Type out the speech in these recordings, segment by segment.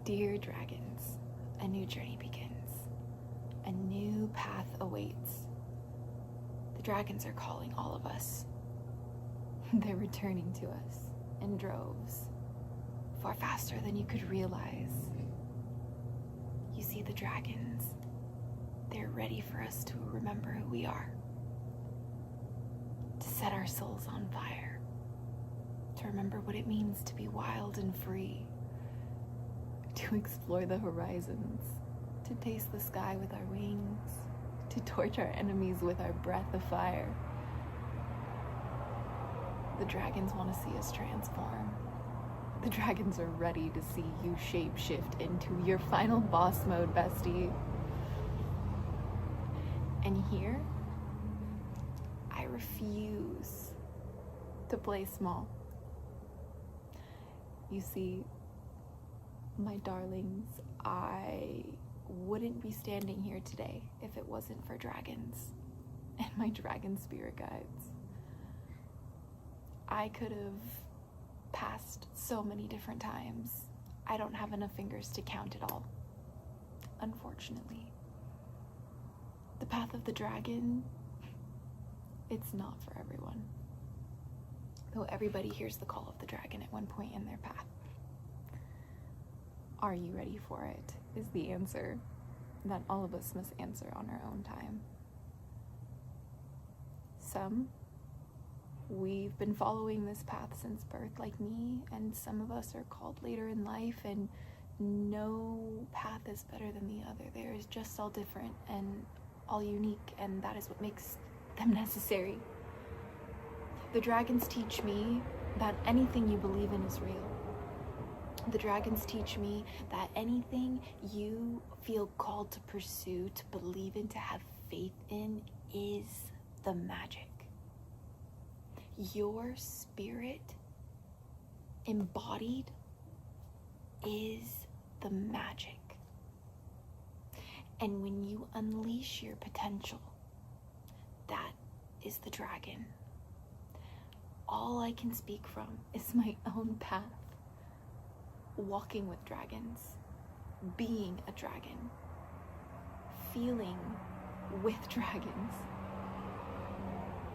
Dear dragons, a new journey begins. A new path awaits. The dragons are calling all of us. They're returning to us in droves, far faster than you could realize. You see the dragons. They're ready for us to remember who we are, to set our souls on fire, to remember what it means to be wild and free, to explore the horizons, to taste the sky with our wings, to torch our enemies with our breath of fire. The dragons want to see us transform. The dragons are ready to see you shape-shift into your final boss mode, bestie. And here, I refuse to play small. You see, my darlings, I wouldn't be standing here today if it wasn't for dragons and my dragon spirit guides. I could have passed so many different times. I don't have enough fingers to count it all, unfortunately. The path of the dragon, it's not for everyone. Though everybody hears the call of the dragon at one point in their path. Are you ready for it? Is the answer that all of us must answer on our own time. Some, we've been following this path since birth like me, and some of us are called later in life, and no path is better than the other. There is just all different and all unique, and that is what makes them necessary. The dragons teach me that anything you believe in is real. The dragons teach me that anything you feel called to pursue, to believe in, to have faith in, is the magic. Your spirit embodied is the magic. And when you unleash your potential, that is the dragon. All I can speak from is my own path. Walking with dragons, being a dragon, feeling with dragons,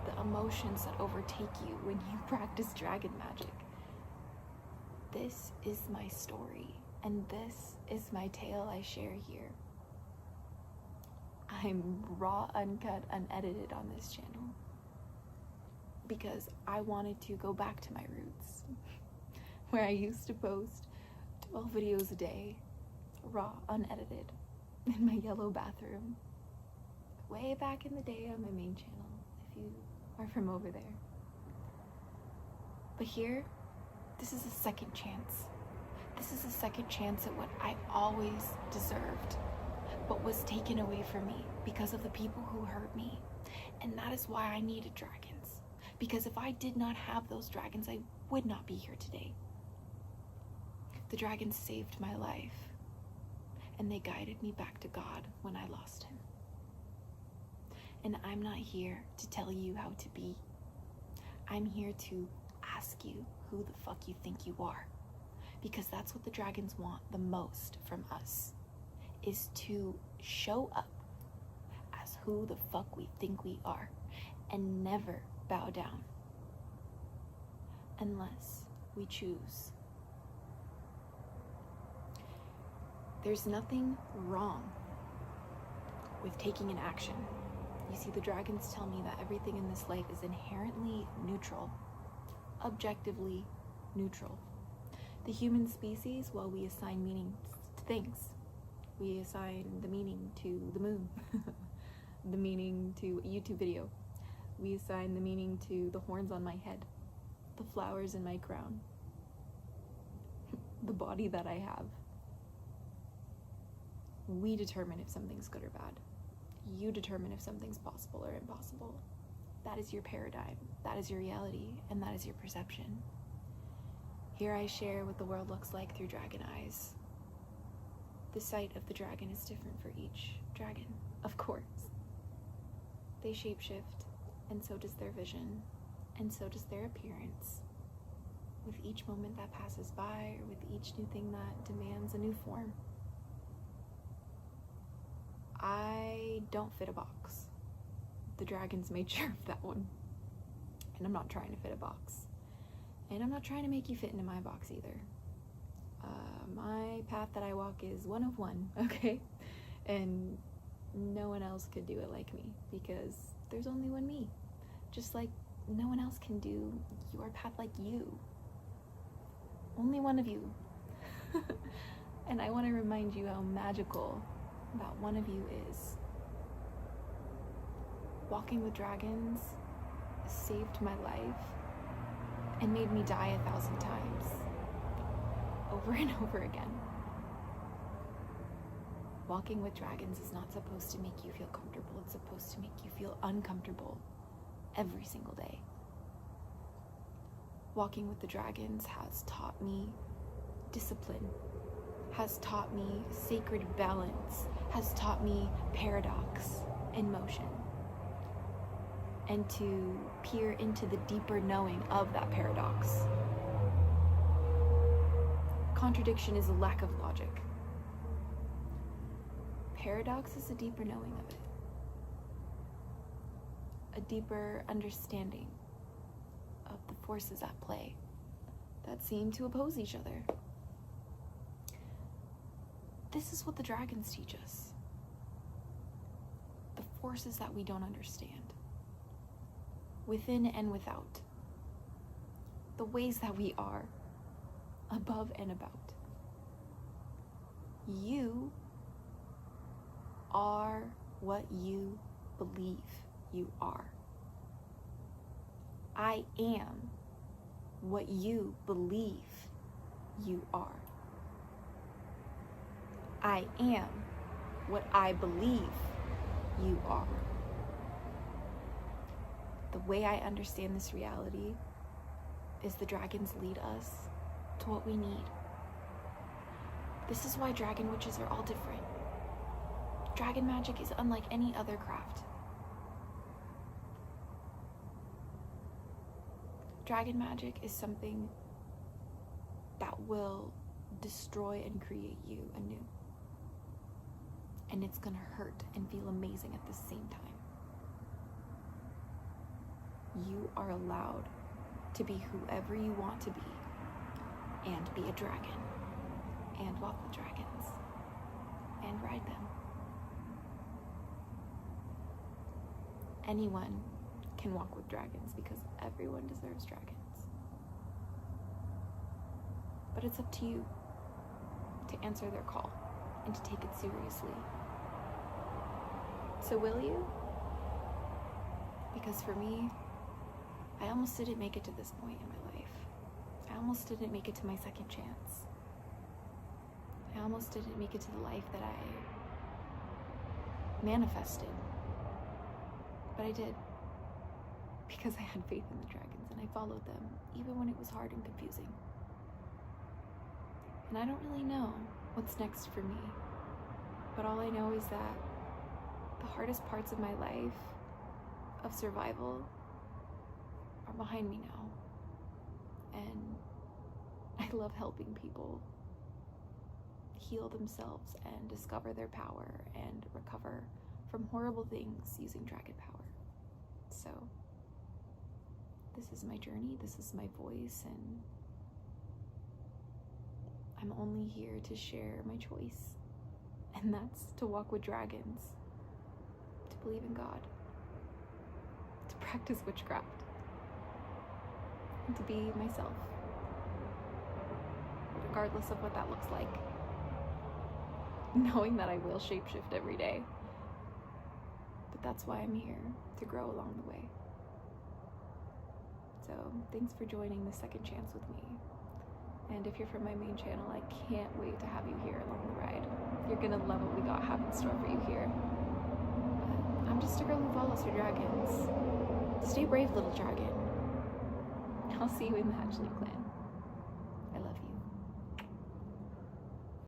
the emotions that overtake you when you practice dragon magic. This is my story, and this is my tale I share here. I'm raw, uncut, unedited on this channel because I wanted to go back to my roots, where I used to post 12 videos a day, raw, unedited, in my yellow bathroom, way back in the day on my main channel, if you are from over there. But here, this is a second chance. This is a second chance at what I always deserved, but was taken away from me because of the people who hurt me. And that is why I needed dragons. Because if I did not have those dragons, I would not be here today. The dragons saved my life, and they guided me back to God when I lost him. And I'm not here to tell you how to be. I'm here to ask you who the fuck you think you are. Because that's what the dragons want the most from us, is to show up as who the fuck we think we are and never bow down unless we choose. There's nothing wrong with taking an action. You see, the dragons tell me that everything in this life is inherently neutral, objectively neutral. The human species, well, we assign meaning to things. We assign the meaning to the moon, the meaning to a YouTube video. We assign the meaning to the horns on my head, the flowers in my crown, the body that I have. We determine if something's good or bad. You determine if something's possible or impossible. That is your paradigm, that is your reality, and that is your perception. Here I share what the world looks like through dragon eyes. The sight of the dragon is different for each dragon, of course. They shapeshift, and so does their vision, and so does their appearance. with each moment that passes by, or with each new thing that demands a new form. I don't fit a box. The dragons made sure of that one. And I'm not trying to fit a box. And I'm not trying to make you fit into my box either. My path that I walk is one of one, okay? And no one else could do it like me, because there's only one me. Just like no one else can do your path like you. Only one of you. And I want to remind you how magical that one of you is. Walking with dragons saved my life and made me die 1,000 times, over and over again. Walking with dragons is not supposed to make you feel comfortable. It's supposed to make you feel uncomfortable every single day. Walking with the dragons has taught me discipline, has taught me sacred balance, has taught me paradox and motion, and to peer into the deeper knowing of that paradox. Contradiction is a lack of logic. Paradox is a deeper knowing of it, a deeper understanding of the forces at play that seem to oppose each other. This is what the dragons teach us. The forces that we don't understand, within and without. The ways that we are, above and about. You are what you believe you are. I am what you believe you are. I am what I believe you are. The way I understand this reality is the dragons lead us to what we need. This is why dragon witches are all different. Dragon magic is unlike any other craft. Dragon magic is something that will destroy and create you anew. And it's gonna hurt and feel amazing at the same time. You are allowed to be whoever you want to be, and be a dragon, and walk with dragons, and ride them. Anyone can walk with dragons, because everyone deserves dragons. But it's up to you to answer their call and to take it seriously. So will you? Because for me, I almost didn't make it to this point in my life. I almost didn't make it to my second chance. I almost didn't make it to the life that I manifested. But I did. Because I had faith in the dragons and I followed them, even when it was hard and confusing. And I don't really know what's next for me. But all I know is that the hardest parts of my life, of survival, are behind me now. And I love helping people heal themselves and discover their power and recover from horrible things using dragon power. So this is my journey, this is my voice, and I'm only here to share my choice. And that's to walk with dragons, to believe in God, to practice witchcraft, and to be myself, regardless of what that looks like. Knowing that I will shapeshift every day. But that's why I'm here, to grow along the way. So thanks for joining the second chance with me. And if you're from my main channel, I can't wait to have you here along the ride. You're gonna love what we got have in store for you here. But I'm just a girl who follows her dragons. Stay brave, little dragon. I'll see you in the Hatchling clan.